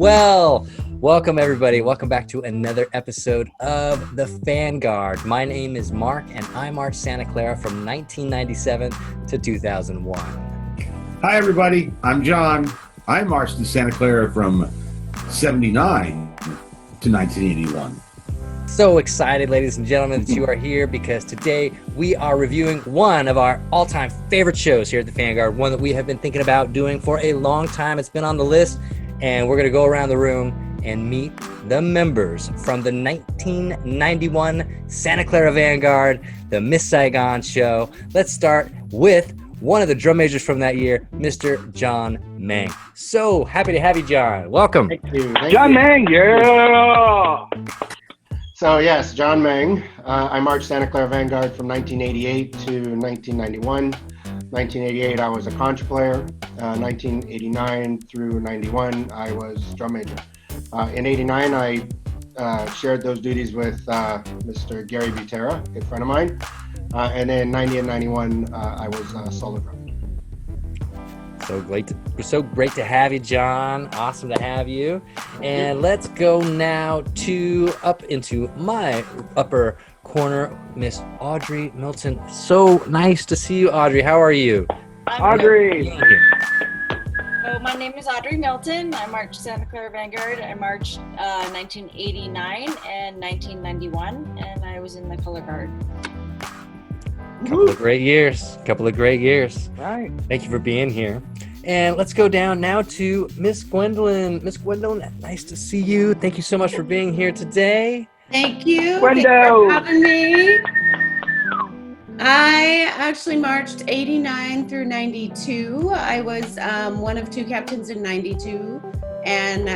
Well, welcome everybody. Welcome back to another episode of the Fan-gard. My name is Mark, and I marched Santa Clara from 1997 to 2001. Hi everybody, I'm John. I marched in Santa Clara from 79 to 1981. So excited, ladies and gentlemen, that you are here because today we are reviewing one of our all-time favorite shows here at the Fan-gard, one that we have been thinking about doing for a long time. It's been on the list, and we're going to go around the room and meet the members from the 1991 Santa Clara Vanguard, the Miss Saigon show. Let's start with one of the drum majors from that year, Mr. John Meng. So happy to have you, John. Welcome. Thank you. John Meng, yeah! So yes, John Meng. I marched Santa Clara Vanguard from 1988 to 1991. 1988, I was a contra player. 1989 through 91, I was drum major. In 89, I shared those duties with Mr. Gary Butera, a good friend of mine. And then 90 and 91, I was solo drum. We're so great to have you, John. Awesome to have you. And let's go now up into my upper corner, Miss Audrey Milton. So nice to see you, Audrey. How are you? Audrey! So my name is Audrey Milton. I marched Santa Clara Vanguard. I marched 1989 and 1991, and I was in the color guard. Couple of great years. Right. Thank you for being here. And let's go down now to Miss Gwendolyn. Miss Gwendolyn, nice to see you. Thank you so much for being here today. Thank you. Gwendo. Thank you for having me. I actually marched 89 through 92. I was one of two captains in 92. And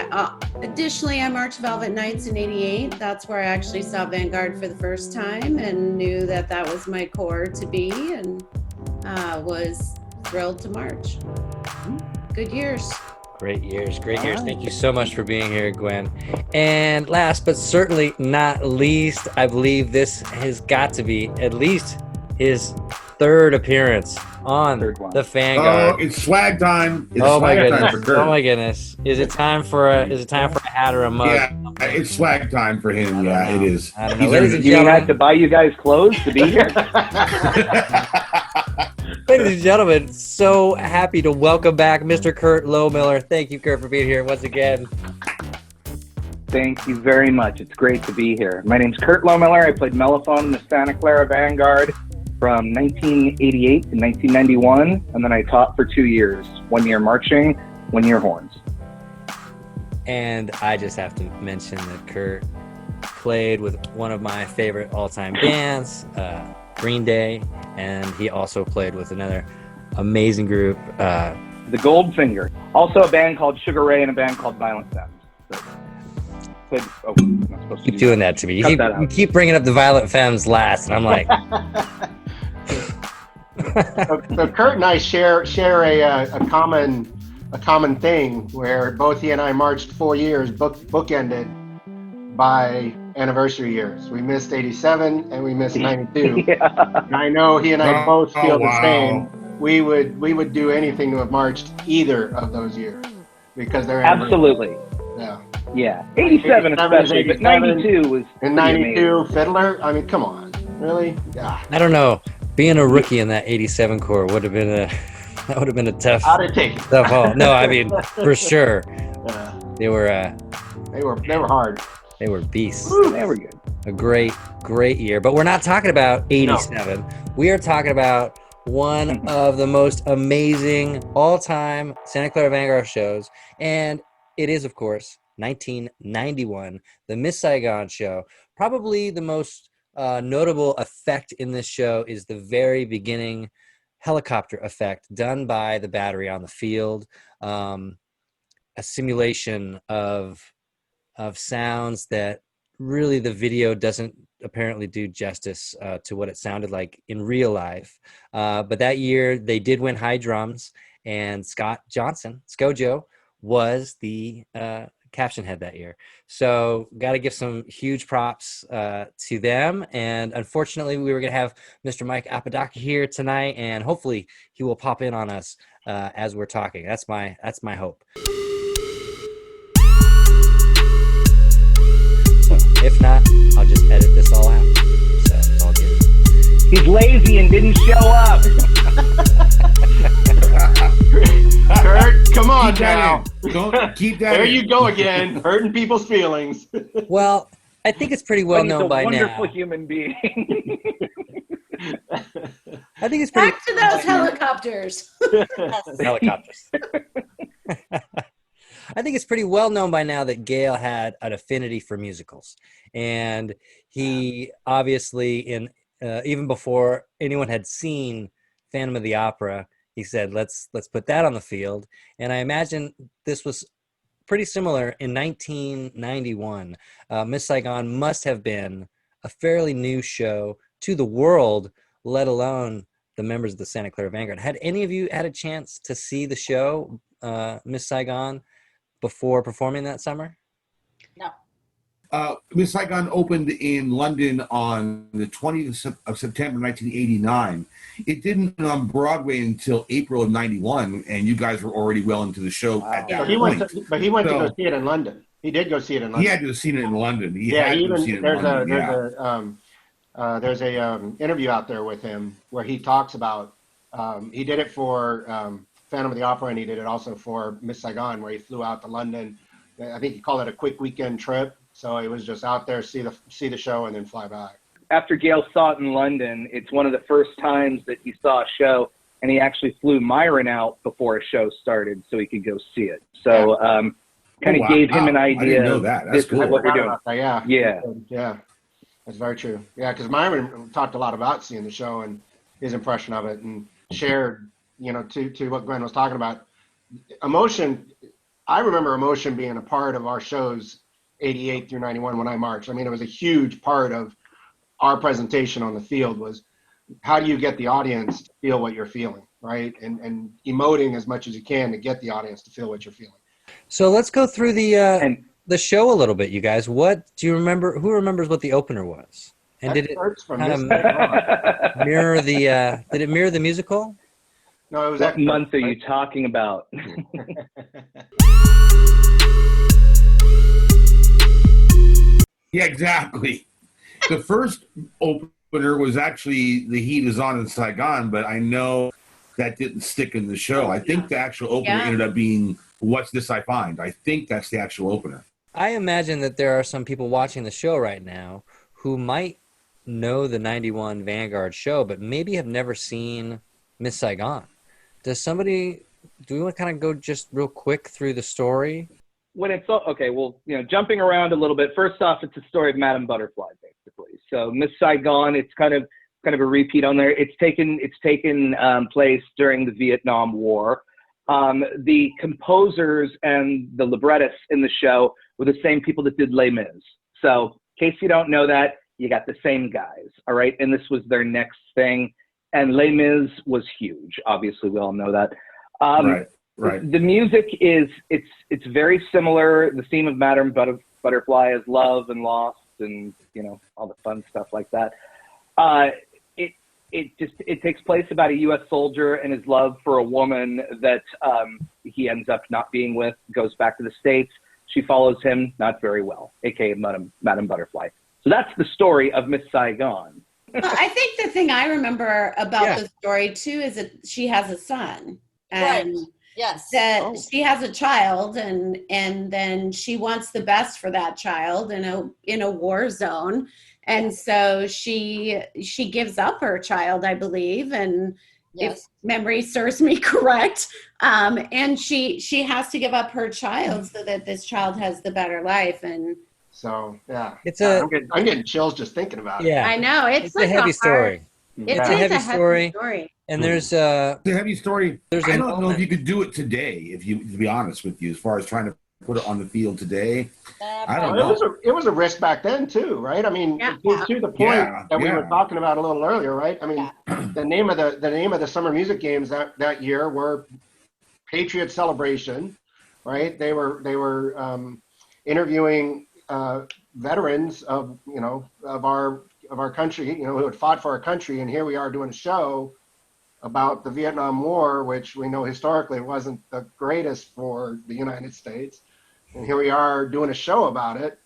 additionally, I marched Velvet Nights in 88. That's where I actually saw Vanguard for the first time and knew that that was my core to be, and was thrilled to march. Good years. Great years. Thank you so much for being here, Gwen. And last but certainly not least, I believe this has got to be at least his third appearance on the Fan-gard. Oh, it's swag time. It's my swag goodness. time for Kurt. Oh my goodness. Is it time for a hat or a mug? Yeah, it's swag time for him. Yeah, it is. I don't know. He's Ladies earned and it. You mean I have to buy you guys clothes to be here? Ladies and gentlemen, so happy to welcome back Mr. Kurt Lohmiller. Thank you, Kurt, for being here once again. Thank you very much. It's great to be here. My name's Kurt Lohmiller. I played mellophone in the Santa Clara Vanguard from 1988 to 1991, and then I taught for 2 years. 1 year marching, 1 year horns. And I just have to mention that Kurt played with one of my favorite all-time bands, Green Day, and he also played with another amazing group. The Goldfinger. Also a band called Sugar Ray and a band called Violent Femmes. I'm not supposed to Keep doing that to me. You keep bringing up the Violent Femmes last, and I'm like... So Kurt and I share a common thing where both he and I marched 4 years, bookended by anniversary years. We missed 87 and we missed 92. Yeah. And I know he and I both feel the wow. same. We would do anything to have marched either of those years because they're Absolutely. Yeah. Yeah. 87 especially, but 92 was... And 92 Fiddler. I mean, come on, really? Yeah. I don't know. Being a rookie in that 87 core would have been a tough haul. No, I mean, for sure. They were hard. They were beasts. Woo, they were good. A great year. But we're not talking about 87. No. We are talking about one of the most amazing all-time Santa Clara Vanguard shows. And it is, of course, 1991, the Miss Saigon show. Probably the most notable effect in this show is the very beginning helicopter effect done by the battery on the field. A simulation of sounds that really the video doesn't apparently do justice to what it sounded like in real life. But that year they did win high drums, and Scott Johnson, Scojo, was the caption head that year. So got to give some huge props to them. And unfortunately, we were going to have Mr. Mike Apodaca here tonight, and hopefully he will pop in on us as we're talking. That's my hope. If not, I'll just edit this all out. So it's all good. He's lazy and didn't show up. Kurt, come on Keep that now. in. Don't keep that There in. you go again, hurting people's feelings. Well, I think it's pretty well But he's known a by wonderful now. human being. I think it's pretty Back to those helicopters. helicopters. I think it's pretty well known by now that Gail had an affinity for musicals, and he obviously, in even before anyone had seen Phantom of the Opera, he said, "Let's put that on the field." And I imagine this was pretty similar in 1991. Miss Saigon must have been a fairly new show to the world, let alone the members of the Santa Clara Vanguard. Had any of you had a chance to see the show, Miss Saigon, before performing that summer? No. Miss Saigon opened in London on the 20th of September 1989. It didn't on Broadway until April of 91, and you guys were already well into the show at that So he point. went to go see it in London. He did go see it in London. He had to have seen it in London. He Yeah, had he to have seen it even in London. there's a interview out there with him where he talks about he did it for Phantom of the Opera, and he did it also for Miss Saigon, where he flew out to London. I think he called it a quick weekend trip. So he was just out there, see the show, and then fly back. After Gail saw it in London, it's one of the first times that he saw a show, and he actually flew Myron out before a show started so he could go see it. So kind of gave him an idea. I didn't know that. That's this cool. is what we're doing. Yeah. That's very true. Yeah, because Myron talked a lot about seeing the show and his impression of it, and shared, to what Glenn was talking about. Emotion, I remember Emotion being a part of our shows 88 through 91 when I marched. I mean, it was a huge part of our presentation on the field was how do you get the audience to feel what you're feeling, right? And emoting as much as you can to get the audience to feel what you're feeling. So let's go through the show a little bit, you guys. What do you remember? Who remembers what the opener was? And did it kind of mirror the? Did it mirror the musical? No, it was. What month are you talking about? Yeah, exactly. The first opener was actually The Heat Is On in Saigon, but I know that didn't stick in the show. I think the actual opener ended up being What's This I Find. I think that's the actual opener. I imagine that there are some people watching the show right now who might know the 91 Vanguard show, but maybe have never seen Miss Saigon. Do we want to kind of go just real quick through the story? When it's okay, well, jumping around a little bit. First off, it's a story of Madame Butterfly, basically. So Miss Saigon, it's kind of a repeat on there. It's taken place during the Vietnam War. The composers and the librettists in the show were the same people that did Les Mis. So in case you don't know that, you got the same guys, all right? And this was their next thing. And Les Mis was huge. Obviously, we all know that. Right. The music it's very similar. The theme of Madame Butterfly is love and loss and, all the fun stuff like that. It takes place about a U.S. soldier and his love for a woman that he ends up not being with, goes back to the States. She follows him not very well, a.k.a. Madame Butterfly. So that's the story of Miss Saigon. Well, I think the thing I remember about the story, too, is that she has a son. And Right. Yes. That she has a child, and then she wants the best for that child in a war zone. And so she gives up her child, I believe, and if memory serves me correct, and she has to give up her child so that this child has the better life. And so I'm getting chills just thinking about it. Yeah, I know it's a heavy story. It's a heavy story. And there's it's a heavy story. I don't know if moment. you could do it today, to be honest with you, as far as trying to put it on the field today. I don't know. It was a risk back then too, right? I mean, to the point that we were talking about a little earlier, right? I mean, the name of the Summer Music Games that year were Patriot Celebration, right? They were interviewing veterans of our country, who had fought for our country, and here we are doing a show about the Vietnam War, which we know historically wasn't the greatest for the United States. And here we are doing a show about it.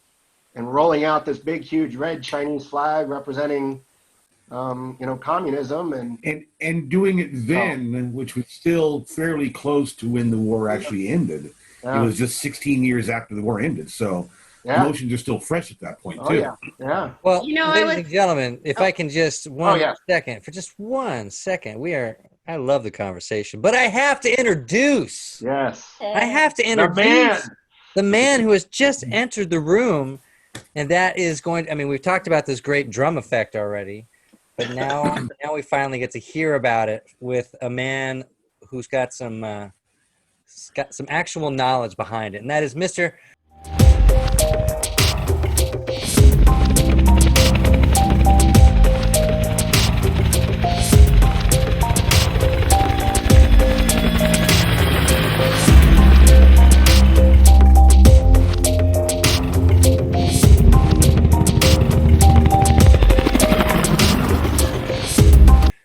and rolling out this big, huge red Chinese flag representing, communism and doing it then, which was still fairly close to when the war actually ended. Yeah. It was just 16 years after the war ended, so emotions are still fresh at that point too. Yeah. Well, I ladies and gentlemen, if I can just for just 1 second, I love the conversation, but I have to introduce. Yes. I have to introduce the man who has just entered the room, and that is we've talked about this great drum effect already, but now we finally get to hear about it with a man who's got some actual knowledge behind it, and that is Mr.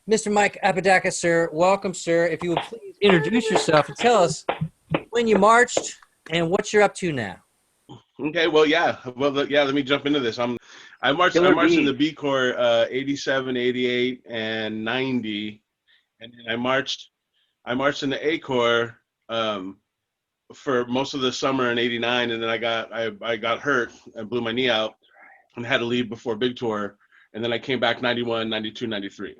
Mr. Mike Apodaca, sir. Welcome, sir. If you would please introduce yourself and tell us when you marched and what you're up to now. Okay, let me jump into this. I marched in the B Corps 87, 88, and 90, and then I marched in the A Corps for most of the summer in 89, and then I got hurt and blew my knee out and had to leave before Big Tour, and then I came back 91, 92, 93.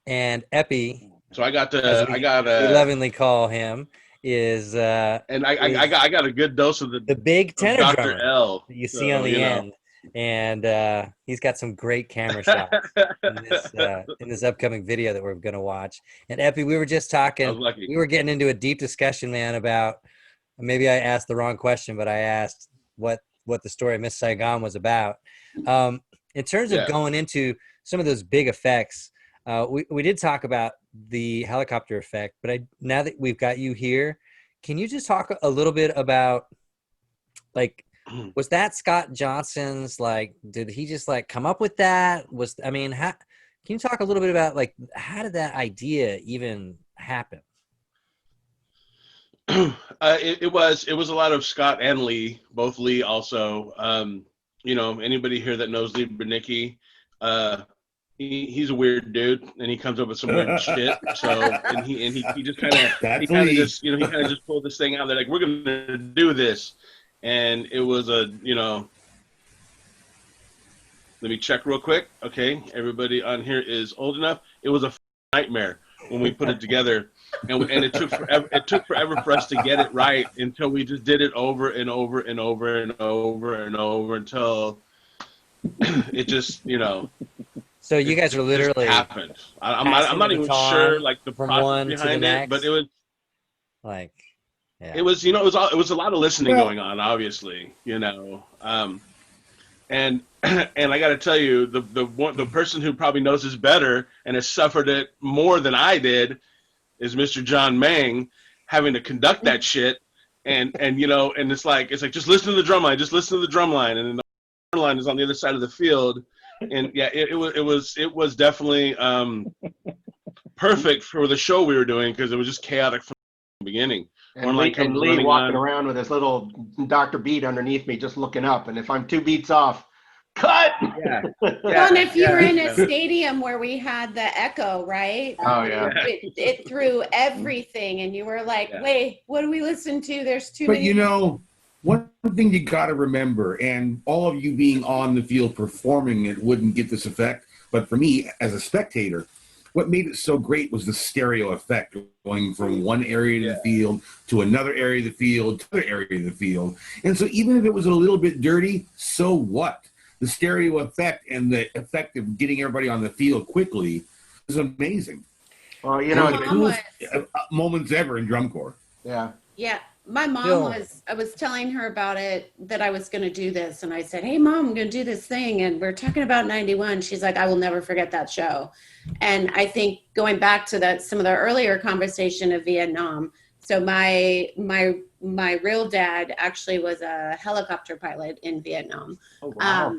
And Epi, so I got we lovingly call him, is and I got a good dose of the big tenor Dr. drummer L that you see on the end, and he's got some great camera shots in this upcoming video that we're going to watch. And Epi, we were just talking. We were getting into a deep discussion, man, about maybe I asked the wrong question, but I asked what the story of Miss Saigon was about. In terms of going into some of those big effects. We did talk about the helicopter effect, but now that we've got you here, can you just talk a little bit about, was that Scott Johnson's, did he just come up with that? Can you talk a little bit about how did that idea even happen? It was a lot of Scott and Lee, both Lee also. Anybody here that knows Lee Bernicki, he's a weird dude, and he comes up with some weird shit. So, and he just kind of just pulled this thing out. They're like, we're gonna do this, and it was let me check real quick. Okay, everybody on here is old enough. It was a nightmare when we put it together, and it took forever. It took forever for us to get it right until we just did it over and over and over and over and over until it just So you guys are literally happened. I'm not even sure the process behind it, but it was it was it was a lot of listening going on, obviously, and I got to tell you, the person who probably knows this better and has suffered it more than I did is Mr. John Mang, having to conduct that shit, and it's like just listen to the drum line, and then the drum line is on the other side of the field. And it was definitely perfect for the show we were doing, because it was just chaotic from the beginning. And Lee walking around with his little Dr. Beat underneath me, just looking up. And if I'm 2 beats off, cut. Well, and if you were in a stadium where we had the echo, right? Oh yeah. It threw everything, and you were like, "Wait, what do we listen to? There's too many." But one thing you got to remember, and all of you being on the field performing it wouldn't get this effect, but for me as a spectator, what made it so great was the stereo effect, going from one area of the field to another area of the field to another area of the field. And so even if it was a little bit dirty, so what? The stereo effect and the effect of getting everybody on the field quickly is amazing. Well, the coolest moments ever in drum corps. Yeah. Yeah. My mom I was telling her about it, that I was going to do this. And I said, "Hey, Mom, I'm going to do this thing." And we're talking about 91. She's like, "I will never forget that show." And I think going back to some of the earlier conversation of Vietnam. So my real dad actually was a helicopter pilot in Vietnam. Oh, wow.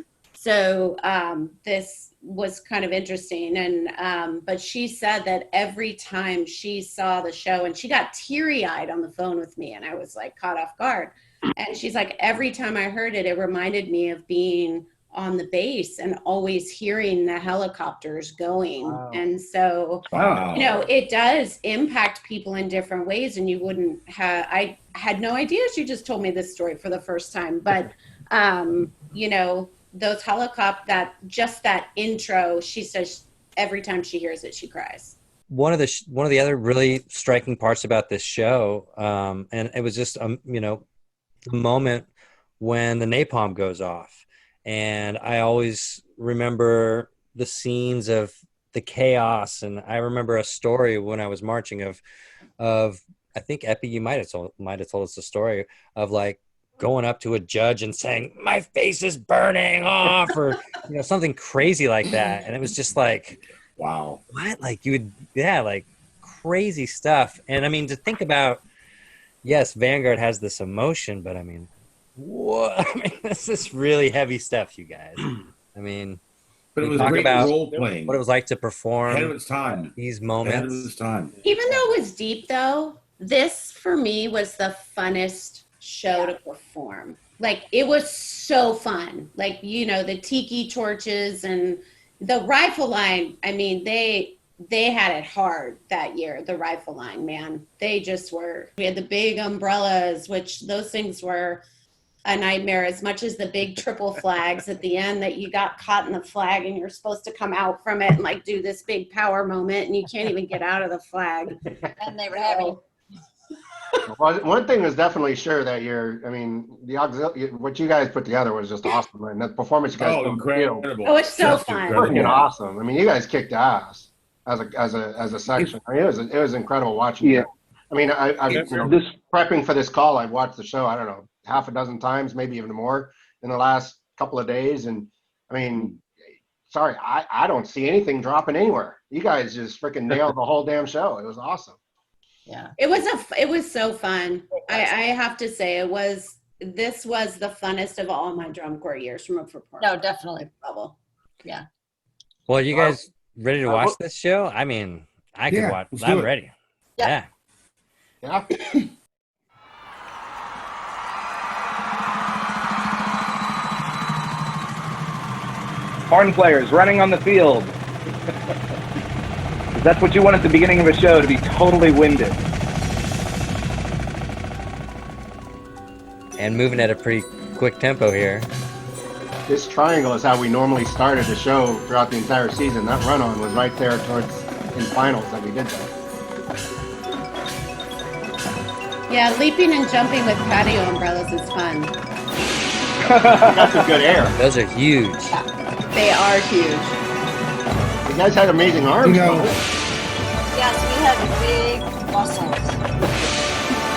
This was kind of interesting. And, but she said that every time she saw the show, and she got teary-eyed on the phone with me, and I was caught off guard. And she's like, every time I heard it, it reminded me of being on the base and always hearing the helicopters going. Wow. And so, Wow. you know, it does impact people in different ways. And you wouldn't have, I had no idea. She just told me this story for the first time. But, you know, those that intro, she says every time she hears it, she cries. One of the other really striking parts about this show, and it was just, you know, the moment when the napalm goes off. And I always remember the scenes of the chaos. And I remember a story when I was marching of I think Epi, you might have told us the story of like going up to a judge and saying, "My face is burning off," or you know, something crazy like that. And it was just like, Wow. what? Like you would, yeah, like crazy stuff. And I mean, to think about, yes, Vanguard has this emotion, but I mean, what? I mean, this is really heavy stuff, you guys. I mean, But it we was talk great about role playing. what it was like to Ahead of perform its time. these Ahead of moments. its time. Even though it was deep, though, this for me was the funnest show to perform. Like, it was so fun. Like, you know, the tiki torches and the rifle line. I mean, they had it hard that year, the rifle line, man. They just were. We had the big umbrellas, which those things were a nightmare, as much as the big triple flags at the end that you got caught in the flag and you're supposed to come out from it and like do this big power moment and you can't even get out of the flag. And they were heavy. Well, one thing is definitely sure that I mean, what you guys put together was just awesome, and the performance you guys put on the field, incredible. Oh, it's so Just fun. incredible. freaking awesome. I mean, you guys kicked ass as a section. I mean, it was incredible watching. Yeah. You. I mean, I you know, This prepping for this call, I've watched the show, I don't know, half a dozen times, maybe even more in the last couple of days. And I mean, sorry, I don't see anything dropping anywhere. You guys just freaking nailed the whole damn show. It was awesome. Yeah. It was so fun. I have to say this was the funnest of all my drum corps years from a performance No, definitely. level. Well, you guys ready to watch this show? I mean, I could Yeah, watch. let's do I'm it. ready. Yeah. Yeah. horn players running on the field. That's what you want at the beginning of a show, to be totally winded. And moving at a pretty quick tempo here. This triangle is how we normally started the show throughout the entire season. That run-on was right there towards in finals that we did that. Yeah, leaping and jumping with patio umbrellas is fun. That's a good air. Those are huge. They are huge. You guys had amazing arms. You know, though. Yes, we had big muscles.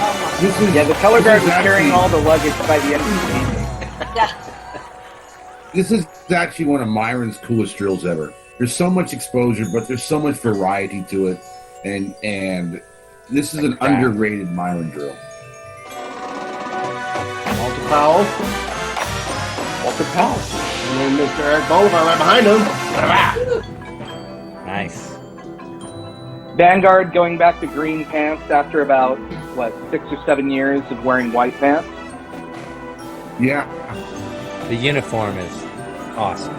Almost. this is, Yeah, the color guard was this is carrying actually- all the luggage by the end of the game. Yeah. This is actually one of Myron's coolest drills ever. There's so much exposure, but there's so much variety to it, and this is an underrated Myron drill. Walter Powell. Walter Powell. And then Mr. Eric Bolivar right behind him. Nice. Vanguard going back to green pants after about, 6 or 7 years of wearing white pants? Yeah, The uniform is awesome.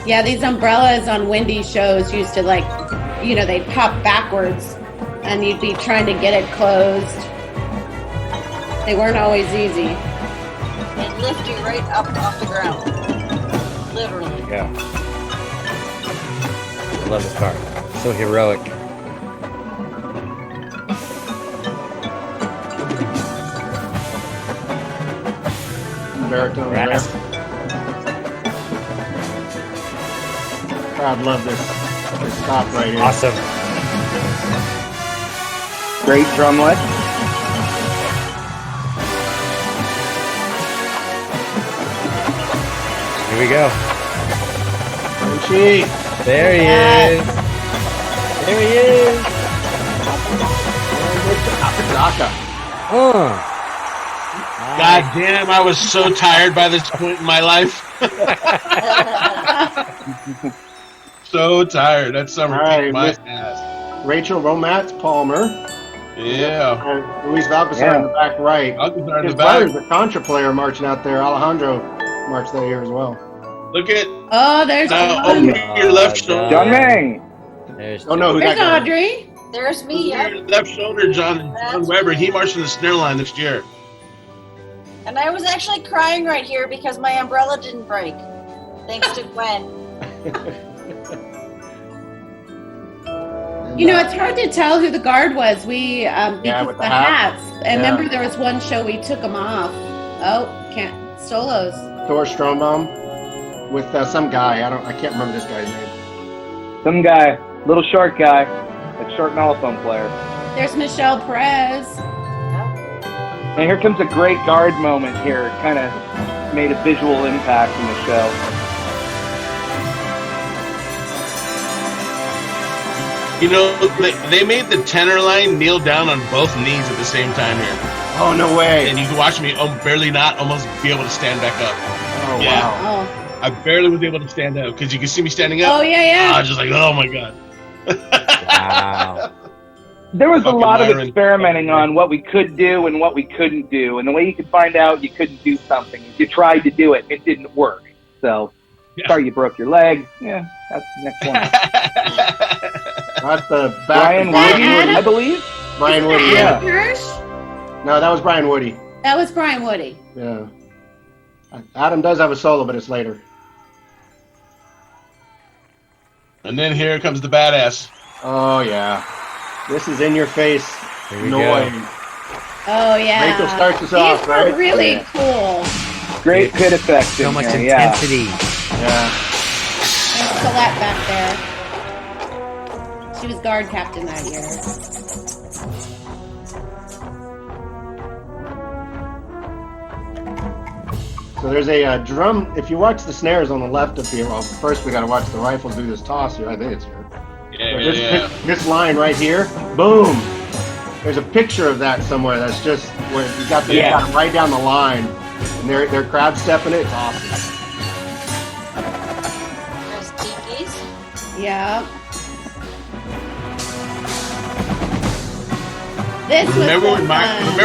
Yeah, these umbrellas on windy shows used to they'd pop backwards and you'd be trying to get it closed. They weren't always easy. They lift you right up off the ground. Literally. Yeah. I love this car. So heroic. Baritone there. Brass. Crowd love this stop right here. Awesome. Great drumlet. Here we go. She. There he is. There he is. God damn, I was so tired by this point in my life. So tired. That summer All right, kicked my Miss- ass. Rachel Romatz Palmer. Yeah. Luis Valcazar in the back right. Alcazar in His the back. brother's a contra player marching out there. Alejandro marched that year as well. Look at Oh, there's over your left shoulder. John Mang. There's Don't know who There's that guy is. Audrey. There's me, Over yep. your left shoulder, John Weber. He marched in the snare line next year. And I was actually crying right here because my umbrella didn't break. Thanks to Gwen. You know, it's hard to tell who the guard was. We because with the the hat. hats. I remember there was one show we took them off. Oh, can't Stolos. Thor Strombaum with some guy. I can't remember this guy's name. Some guy, little short guy, a short telephone player. There's Michelle Perez. And here comes a great guard moment here. Kind of made a visual impact in the show. You know, they made the tenor line kneel down on both knees at the same time here. Oh, no way. And you can watch me barely not almost be able to stand back up. Oh, Yeah. wow. Oh, I barely was able to stand up because you can see me standing up. oh yeah. I was just like, oh my God. wow. There was a Fucking lot of Myron. experimenting on what we could do and what we couldn't do. And the way you could find out you couldn't do something is you tried to do it. It didn't work. So, Yeah. sorry you broke your leg. Yeah, that's the next one. That's the Brian back. Woody, Adam? I believe. Brian Woody, Yeah. Adam Hirsch? No, that was Brian Woody. That was Brian Woody. Yeah. Adam does have a solo, but it's later. And then here comes the badass. Oh, yeah. This is in your face Here we noise. Oh yeah. Rachel starts us These off, were right? really Yeah. cool. Great pit effects So in much here, yeah. intensity. Yeah. There's Colette back there. She was guard captain that year. So there's a drum. If you watch the snares on the left of here, well, first we got to watch the rifles do this toss here. I think it's here. This line right here, boom. There's a picture of that somewhere. That's just where you got the Yeah. got it right down the line, and they're crab stepping it. It's awesome. There's Tiki's. Yeah. This was Remember so when fun.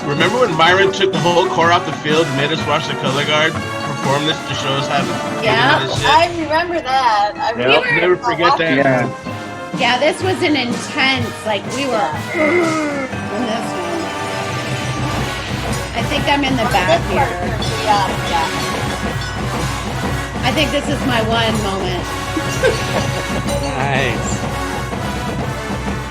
remember when Myron took the whole core off the field and made us watch the color guard perform this to show us how to Yeah. do this shit? I remember that. I Yeah. We were- Never forget that. Yeah. Yeah, this was an intense, like we were in this one. I think I'm in the back here. Yeah. I think this is my one moment. Nice.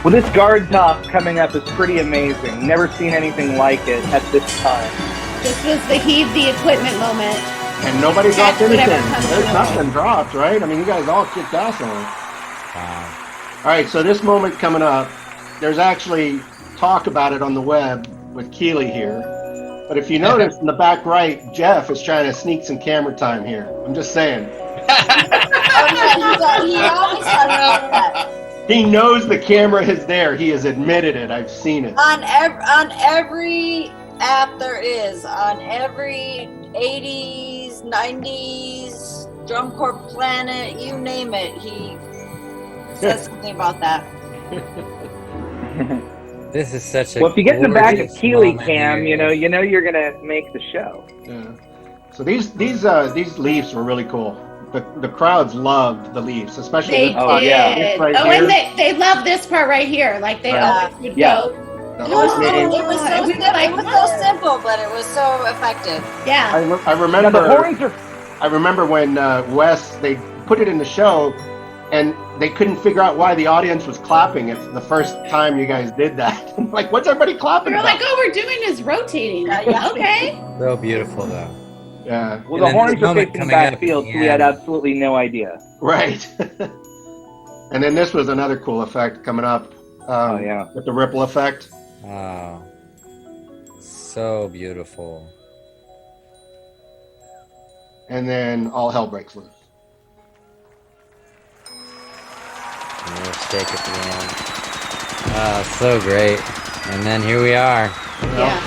Well, this guard top coming up is pretty amazing. Never seen anything like it at this time. This was the heave the equipment moment. And nobody dropped That's whatever anything. comes There's to nothing dropped, right? I mean, you guys all kicked ass on it. Wow. All right, so this moment coming up, there's actually talk about it on the web with Keeley here. But if you notice in the back right, Jeff is trying to sneak some camera time here. I'm just saying. Oh, yeah, he always does that. He knows the camera is there. He has admitted it. I've seen it. On every app there is, on every 80s, 90s, Drum Corps Planet, you name it, he says something about that. This is such a. Well, if you get in the back of gorgeous Keeley moment Cam, here. you know you're gonna make the show. Yeah. So these leaves were really cool. The crowds loved the leaves, especially They this did. part. This right Oh, here. and they love this part right here. Like they Right. always would Yeah. go. The It was, opening. it was so We were simple. like, It was what? so simple, but it was so effective. Yeah. I Now, the remember. horns are I remember when Wes, they put it in the show, and they couldn't figure out why the audience was clapping. It's the first time you guys did that. Like, what's everybody clapping We were about? like, oh, we're doing is rotating. Yeah. Okay. So beautiful, though. Yeah, well, And the then horns this are moment facing coming up at backfield, the so we had end. absolutely no idea. right. And then this was another cool effect coming up. Oh yeah. With the ripple effect. Oh, so beautiful. And then all hell breaks loose. And we'll stake at the end. Oh, so great. And then here we are. Yeah.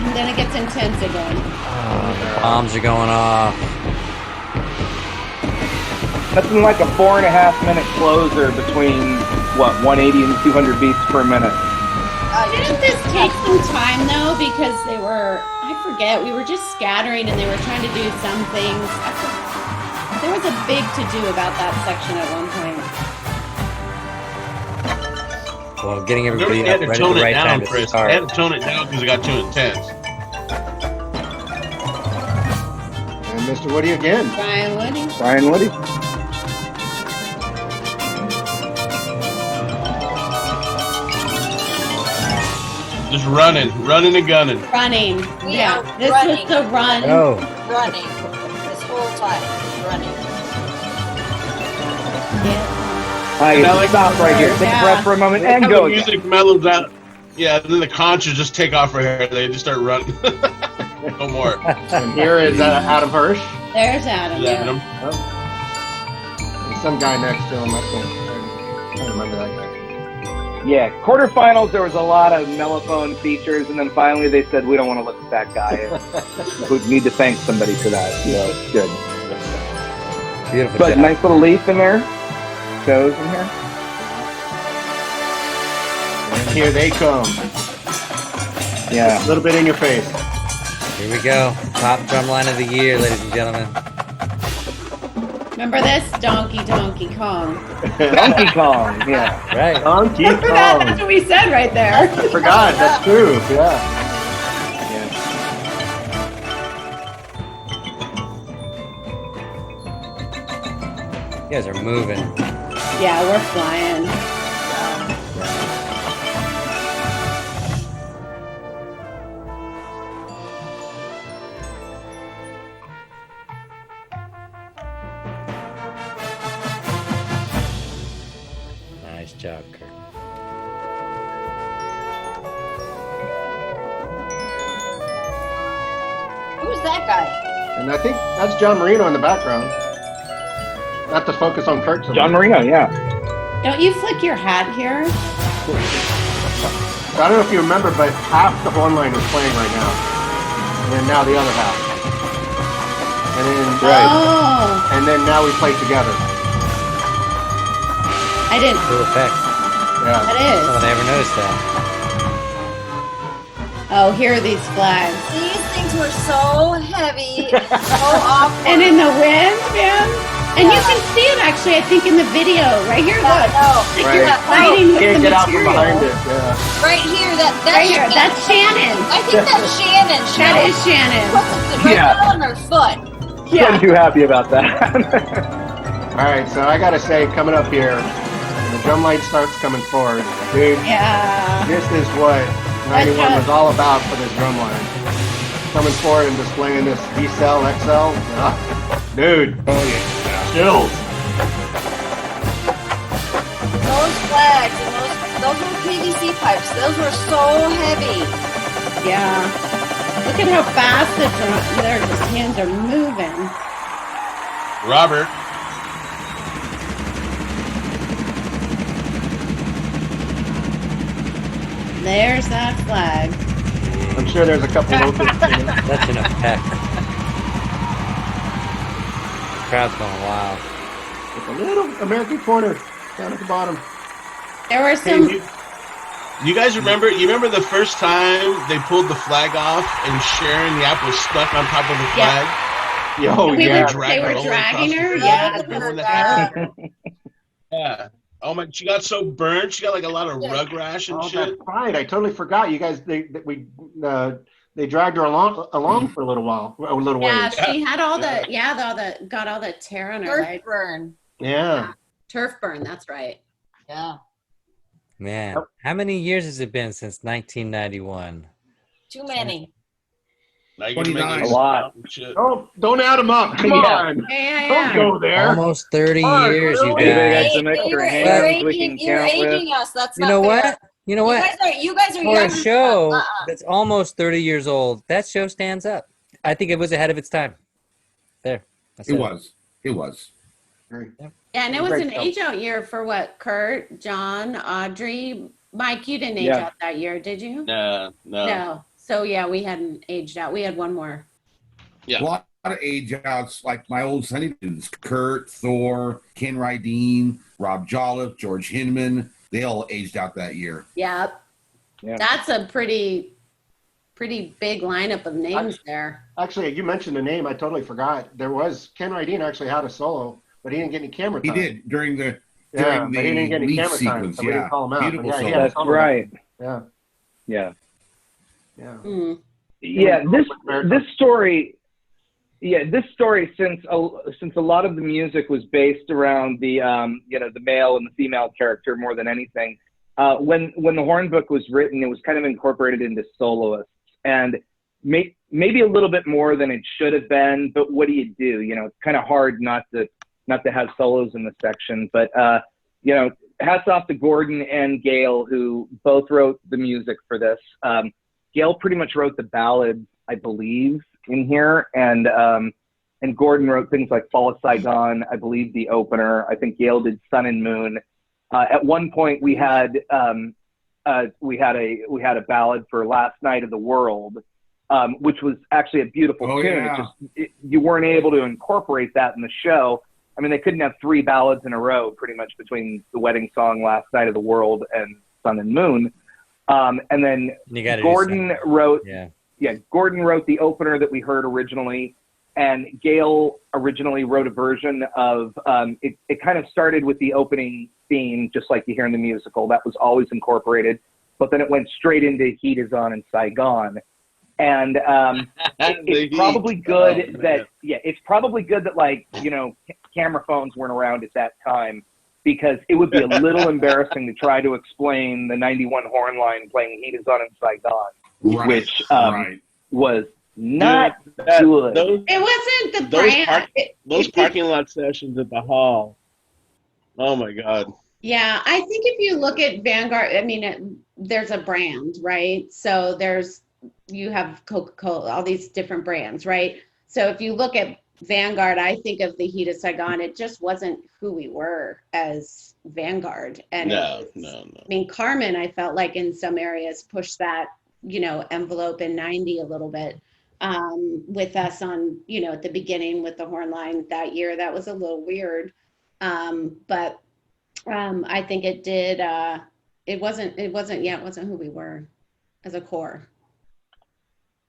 And then it gets intense again. The bombs are going off. Nothing like a 4.5 minute closer between what, 180 and 200 beats per minute. Didn't this take some time though? Because they were, I forget, we were just scattering and they were trying to do some things. There was a big to do about that section at one point. Well, getting Remember, everybody they had up to right at tone the it right down, time to Chris. They start. had to tone it down because it got too intense. And Mr. Woody again. Brian Woody. Brian Woody. Just running and gunning. Running. We Yeah. are This running. was the run. Oh, Running this whole time. Running. Yeah. I And I like stop right here. Take a Yeah. breath for a moment And and the go again. music mellows out. Yeah, then the conches just take off right here. They just start running. No more. And here is Adam Hirsch. There's Adam. Yeah, Yeah. Adam. And some guy next to him. I can't remember that guy. Yeah, quarterfinals, there was a lot of mellophone features, and then finally they said, we don't want to look at that guy. We need to thank somebody for that. So, good. beautiful But job. nice little leaf in there. Shows in here. And here they come. Yeah. A little bit in your face. Here we go. Top drum line of the year, ladies and gentlemen. Remember this? Donkey Kong. Donkey Kong, yeah. Right. Donkey Remember that? That's Kong. what we said right there. I forgot. That's true. Yeah. You guys are moving. Yeah, we're flying. Nice job, Kurt. Who's that guy? And I think that's John Marino in the background. Not to focus on Kurt so John much. Marino, yeah. Don't you flick your hat here? So I don't know if you remember, but half the horn line was playing right now. And then now the other half. And then, Oh, and then now we play together. I didn't. Cool effect. Yeah. That Oh, is. I never noticed that. Oh, here are these flags. These things were so heavy, so awkward. And in the wind, man. And you can see it actually, I think, in the video. Right here, Yeah, look. no. Like Right. you're fighting with Can't the get out from material. behind it. Yeah. Right here, that's Right here, that's Shannon. I think that's Shannon. That is Shannon. Puts it right Yeah. there on her foot. I'm too happy about that. All right, so I gotta say, coming up here, when the drum line starts coming forward, dude, Yeah. this is what 91 was all about for this drum line. Coming forward and displaying this V-Cell, XL, dude, Oh yeah. chills. Those flags and those were PVC pipes. Those were so heavy. Yeah. Look at how fast their hands are moving. Robert. There's that flag. I'm sure there's a couple locals. That's an effect. Crowd's going wild. With a little American corner down at the bottom. There were Hey, some. you guys remember? You remember the first time they pulled the flag off and Sharon Yap was stuck on top of the flag? Yo, We yeah. were- they were all the way dragging across the her? field. Yeah. Remember when that happened? Yeah. Oh my! She got so burned. She got like a lot of rug rash and Oh, shit. that's right. I totally forgot. You guys, they dragged her along for a little while, a little Yeah, ways. she had all the got all the tear on her Turf leg. burn. Yeah. Turf burn. That's right. Yeah. Man, how many years has it been since 1991? Too many. Now you're making 29. us A lot. out and shit. Don't add them up. Come Yeah. on. Yeah, Don't go there. Almost 30 Oh, years, you really? Maybe they got guys. some extra You're hands we aging, can you're count with. aging us. That's You not know fair. what? You know what? You guys are For a young. show Uh-uh. that's almost 30 years old, that show stands up. I think it was ahead of its time. There. That's It was. It was. Yeah, and it was Great an show. age out year for what? Kurt, John, Audrey, Mike. You didn't age Yeah. out that year, did you? No. No. So yeah, we hadn't aged out. We had one more. Yeah. A lot of age outs, like my old Sunny dudes, Kurt, Thor, Ken Rydeen, Rob Jolliffe, George Hinman. they all aged out that year. Yep. Yeah. That's a pretty big lineup of names there. Actually, you mentioned a name. I totally forgot. There was Ken Rydeen actually had a solo, but he didn't get any camera He time. did during the Yeah, but he didn't get any lead camera time, sequence. so we didn't Yeah, call him out. beautiful But yeah, he solo. had a That's solo. right. Yeah, Yeah. yeah. Mm. Yeah, this story, since a lot of the music was based around the the male and the female character more than anything, when the horn book was written, it was kind of incorporated into soloists, and maybe a little bit more than it should have been. But what do you do? It's kind of hard not to have solos in the section. But hats off to Gordon and Gail, who both wrote the music for this. Gail pretty much wrote the ballads, I believe, in here, and Gordon wrote things like Fall of Saigon, I believe the opener. I think Gail did Sun and Moon. At one point, we had a ballad for Last Night of the World, which was actually a beautiful tune. Yeah. You weren't able to incorporate that in the show. I mean, they couldn't have 3 ballads in a row, pretty much, between the wedding song Last Night of the World and Sun and Moon. And then Gordon wrote, Gordon wrote the opener that we heard originally, and Gail originally wrote a version of, it kind of started with the opening theme, just like you hear in the musical. That was always incorporated, but then it went straight into Heat Is On in Saigon. And it's probably good it's probably good that camera phones weren't around at that time, because it would be a little embarrassing to try to explain the 91 horn line playing Heat Is On in Saigon, which was not good. It wasn't the brand. Those parking lot sessions at the hall. Oh my God. Yeah, I think if you look at Fanguard, I mean, there's a brand, right? So you have Coca-Cola, all these different brands, right? So if you look at Fanguard, I think of the Heat of Saigon. It just wasn't who we were as Fanguard. And no. I mean, Carmen, I felt like in some areas pushed that, envelope in 90 a little bit with us on, at the beginning with the horn line that year. That was a little weird. But I think it did, it wasn't who we were as a core.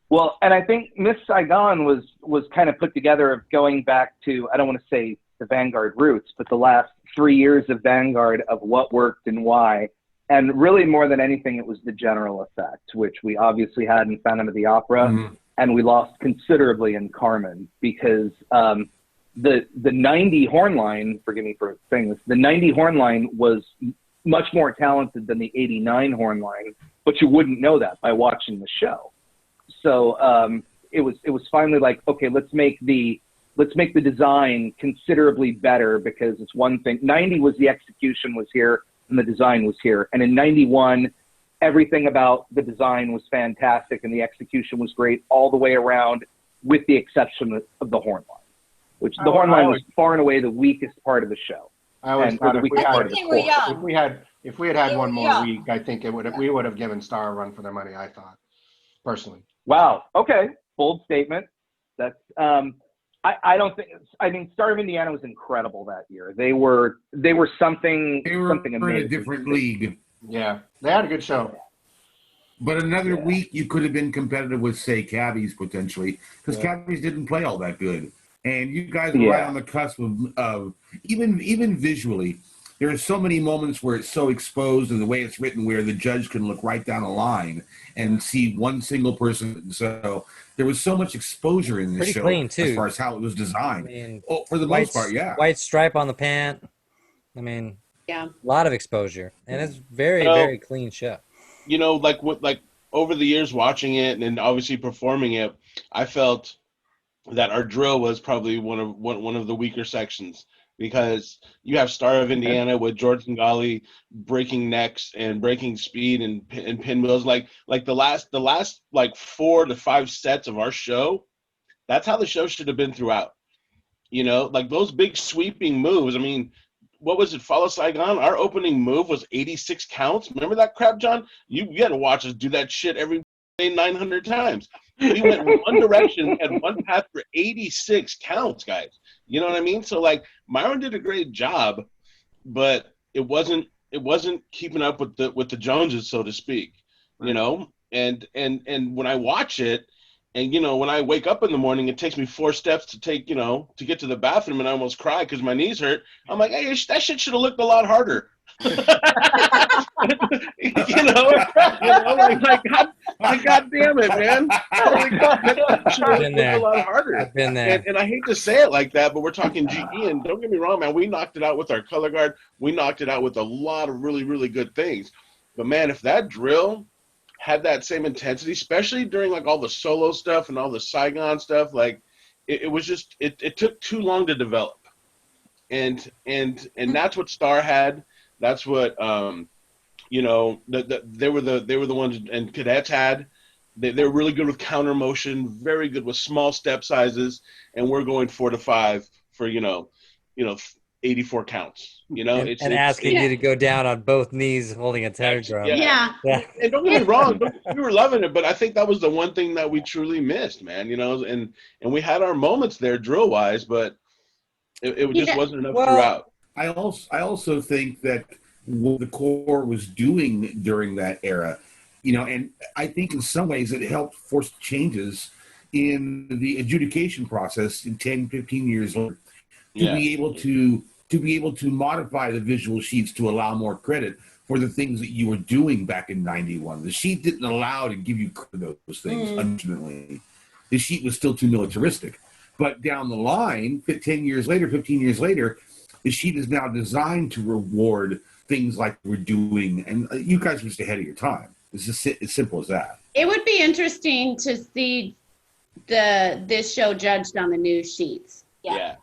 Well, and I think Miss Saigon was kind of put together of going back to, I don't want to say the Vanguard roots, but the last 3 years of Vanguard, of what worked and why. And really, more than anything, it was the general effect, which we obviously had in Phantom of the Opera, and we lost considerably in Carmen, because the 90 horn line, forgive me for saying this, the 90 horn line was much more talented than the 89 horn line, but you wouldn't know that by watching the show. So it was finally like, okay, let's make the design considerably better, because it's one thing. 90 was the execution was here and the design was here, and in 91, everything about the design was fantastic and the execution was great all the way around, with the exception of the horn line, which the horn line was far and away the weakest part of the show. I always thought if we had had one more young. week, I think we would have given Star a run for their money. I thought, personally. Wow. Okay. Bold statement. That's I don't think. I mean, Star of Indiana was incredible that year. They were something. They were something amazing. in a different league. Yeah, they had a good show. But another week, you could have been competitive with, say, Cabbies potentially, because Cabbies didn't play all that good, and you guys were right on the cusp of even visually. There are so many moments where it's so exposed, and the way it's written, where the judge can look right down a line and see one single person. So there was so much exposure in this Pretty show, clean, too. as far as how it was designed. I mean, For the most part, yeah. White stripe on the pant. I mean, Yeah. a lot of exposure, and it's very clean show. Like over the years watching it and obviously performing it, I felt that our drill was probably one of the weaker sections, because you have Star of Indiana with George Ngali breaking necks and breaking speed and pinwheels. Like the last 4 to 5 sets of our show, that's how the show should have been throughout. Like those big sweeping moves. I mean, what was it? Follow Saigon. Our opening move was 86 counts. Remember that crap, John? You got to watch us do that shit every day 900 times. We went in one direction and one path for 86 counts, guys. You know what I mean? So like Myron did a great job, but it wasn't it wasn't keeping up with the Joneses, so to speak, you know. And when I watch it, and when I wake up in the morning, it takes me 4 steps to take to get to the bathroom, and I almost cry because my knees hurt. I'm like, hey, that shit should have looked a lot harder. Like God damn it, man! Holy God, that should have looked a lot harder. I've been there. And I hate to say it like that, but we're talking GE, and don't get me wrong, man. We knocked it out with our color guard. We knocked it out with a lot of really, really good things. But man, if that drill had that same intensity, especially during like all the solo stuff and all the Saigon stuff, like it was just it took too long to develop, and that's what Star had. That's what they were the ones, and Cadets had. They're really good with counter motion, very good with small step sizes, and we're going 4 to 5 for 84 counts. And asking you to go down on both knees holding a tenor drum. Yeah. And don't get me wrong, we were loving it, but I think that was the one thing that we truly missed, man. And we had our moments there drill wise, but it just wasn't enough throughout. I also think that what the Corps was doing during that era, and I think in some ways it helped force changes in the adjudication process in 10, 15 years later to be able to modify the visual sheets to allow more credit for the things that you were doing back in 91. The sheet didn't allow to give you those things, unfortunately. The sheet was still too militaristic. But down the line, 15 years later, the sheet is now designed to reward things like we're doing, and you guys were just ahead of your time. It's just as simple as that. It would be interesting to see this show judged on the new sheets. Yeah.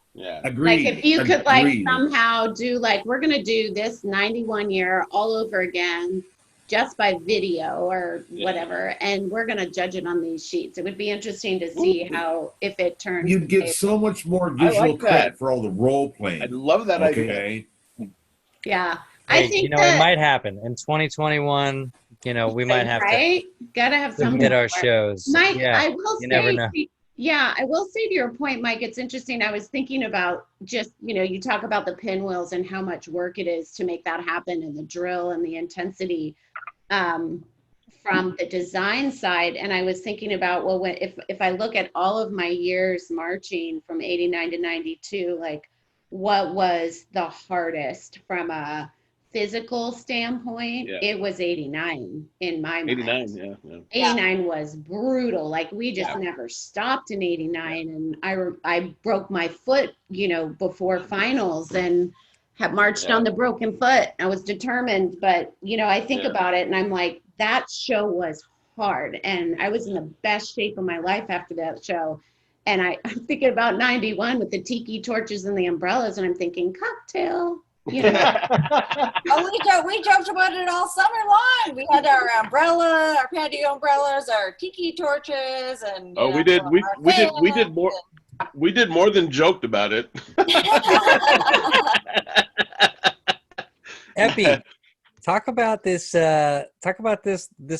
Agreed. Like if you could somehow do we're gonna do this 91 year all over again, just by video or whatever, and we're gonna judge it on these sheets. It would be interesting to see if it turns. You'd get so much more visual credit for all the role playing. I love that idea. Yeah. Hey, I think it might happen in 2021. We might have to gotta have some get our shows. Mike, yeah, I will you never know. Yeah, I will say to your point, Mike, it's interesting. I was thinking about just, you talk about the pinwheels and how much work it is to make that happen, and the drill and the intensity from the design side. And I was thinking about, well, if I look at all of my years marching from 89 to 92, what was the hardest from a physical standpoint? It was 89 in my mind. 89, 89 was brutal. We just never stopped in 89, and I broke my foot, before finals, and have marched on the broken foot. I was determined, but I think about it, and I'm like, that show was hard, and I was in the best shape of my life after that show. And I'm thinking about 91 with the tiki torches and the umbrellas, and I'm thinking cocktail. We joked about it all summer long. We had our umbrella, our patio umbrellas, our tiki torches, and we did more. We did more than joked about it. Epi, talk about this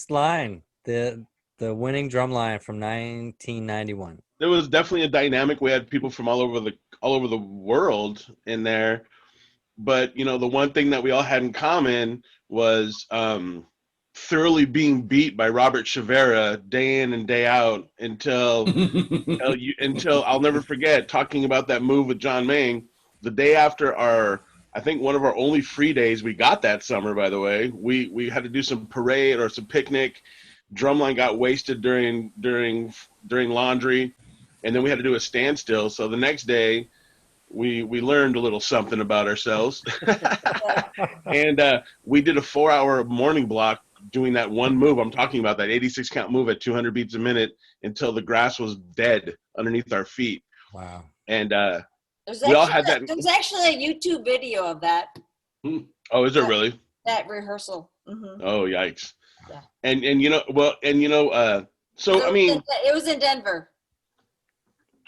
line, the winning drum line from 1991. There was definitely a dynamic. We had people from all over the world in there. But, the one thing that we all had in common was thoroughly being beat by Robert Chivera day in and day out until I'll never forget talking about that move with John Ming the day after I think one of our only free days we got that summer, by the way. We had to do some parade or some picnic. Drumline got wasted during laundry, and then we had to do a standstill. So the next day, we learned a little something about ourselves. And we did a 4-hour morning block doing that one move I'm talking about, that 86 count move at 200 beats a minute until the grass was dead underneath our feet. Wow. And we all had that. There's actually a YouTube video of that. Oh, is there really? That rehearsal. Mm-hmm. Oh, yikes. Yeah. So, I mean. It was in Denver.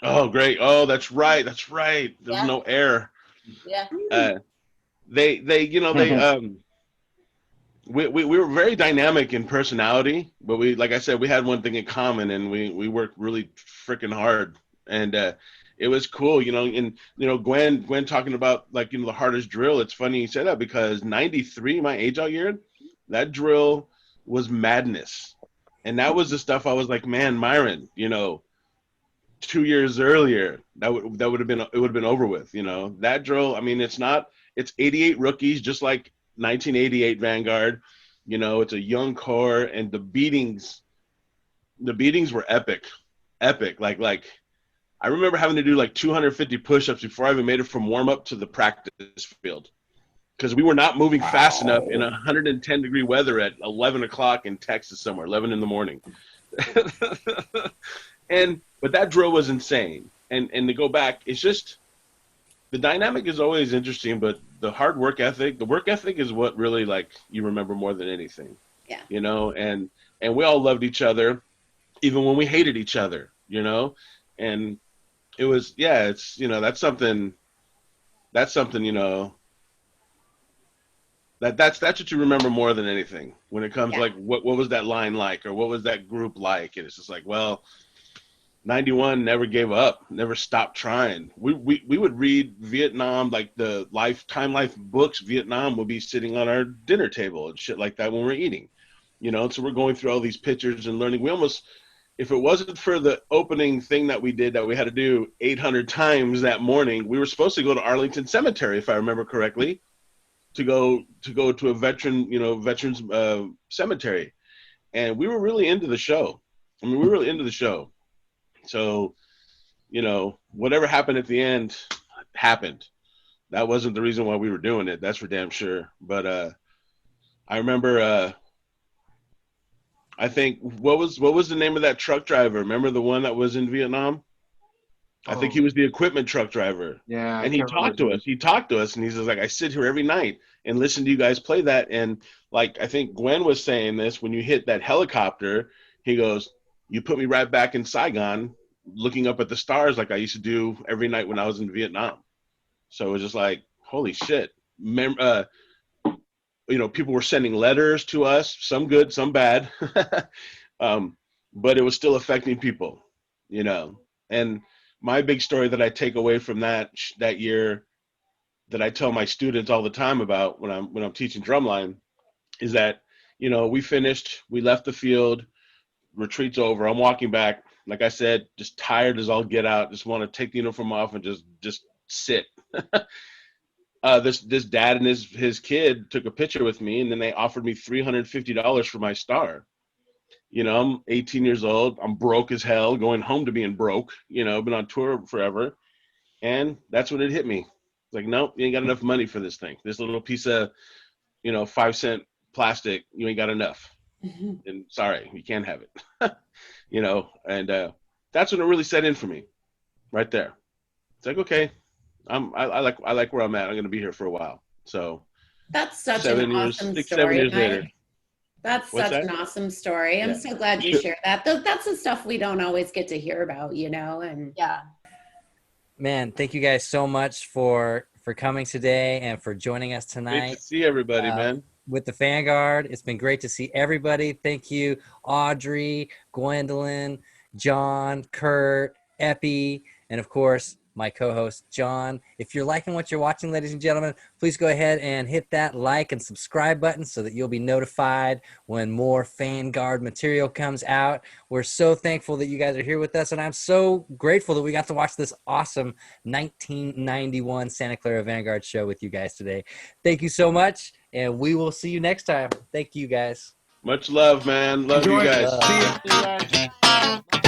Oh, great. Oh, that's right. There's no air. Yeah. We were very dynamic in personality, but like I said, we had one thing in common, and we worked really freaking hard. And it was cool, you know. And Gwen talking about, like, the hardest drill. It's funny you said that, because 93, my age out year, that drill was madness. And that was the stuff I was like, man, Myron, 2 years earlier, it would have been over with. That drill, I mean, it's 88 rookies, just like 1988 Vanguard. It's a young core, and the beatings were epic. Like I remember having to do like 250 push-ups before I even made it from warm-up to the practice field, because we were not moving fast enough in 110-degree weather at 11 o'clock in Texas somewhere, 11 in the morning. But that drill was insane. And to go back, it's just, the dynamic is always interesting, but the work ethic is what really, like, you remember more than anything. Yeah. And we all loved each other, even when we hated each other, and it was, it's, that's something, that's what you remember more than anything when it comes, like, what was that line like, or what was that group like? And it's just like, well, 91 never gave up, never stopped trying. We would read Vietnam, like the Life books. Vietnam would be sitting on our dinner table and shit like that when we're eating, so we're going through all these pictures and learning. We almost, if it wasn't for the opening thing that we did, that we had to do 800 times that morning, we were supposed to go to Arlington Cemetery, if I remember correctly, to go to a veterans cemetery. And we were really into the show. So, whatever happened at the end happened. That wasn't the reason why we were doing it. That's for damn sure. But I remember, I think, what was the name of that truck driver? Remember the one that was in Vietnam? I think he was the equipment truck driver. Yeah. And he talked to us. And he's just like, I sit here every night and listen to you guys play that. And, like, I think Gwen was saying this, when you hit that helicopter, he goes, you put me right back in Saigon, looking up at the stars like I used to do every night when I was in Vietnam. So it was just like, holy shit. People were sending letters to us, some good, some bad. But it was still affecting people, And my big story that I take away from that year, that I tell my students all the time about when I'm teaching drumline, is that, we finished, we left the field, retreat's over. I'm walking back, like I said, just tired as all get out. Just want to take the uniform off and just sit. This dad and his kid took a picture with me, and then they offered me $350 for my star. I'm 18 years old. I'm broke as hell, going home to being broke. Been on tour forever, and that's when it hit me. It's like, nope, you ain't got enough money for this thing. This little piece of, 5-cent plastic, you ain't got enough. And sorry, you can't have it. And that's when it really set in for me, right there. It's like, okay, I like where I'm at. I'm going to be here for a while. So that's such an awesome story. 7 years later. That's such an awesome story. I'm so glad you shared that. That's the stuff we don't always get to hear about, and Man, thank you guys so much for coming today and for joining us tonight. Great to see everybody, man. With the Fan-gard. It's been great to see everybody. Thank you, Audrey, Gwendolyn, John, Kurt, Epi, and of course, my co-host, John. If you're liking what you're watching, ladies and gentlemen, please go ahead and hit that like and subscribe button so that you'll be notified when more Fan-gard material comes out. We're so thankful that you guys are here with us, and I'm so grateful that we got to watch this awesome 1991 Santa Clara Vanguard show with you guys today. Thank you so much, and we will see you next time. Thank you, guys. Much love, man. Love you guys. See ya.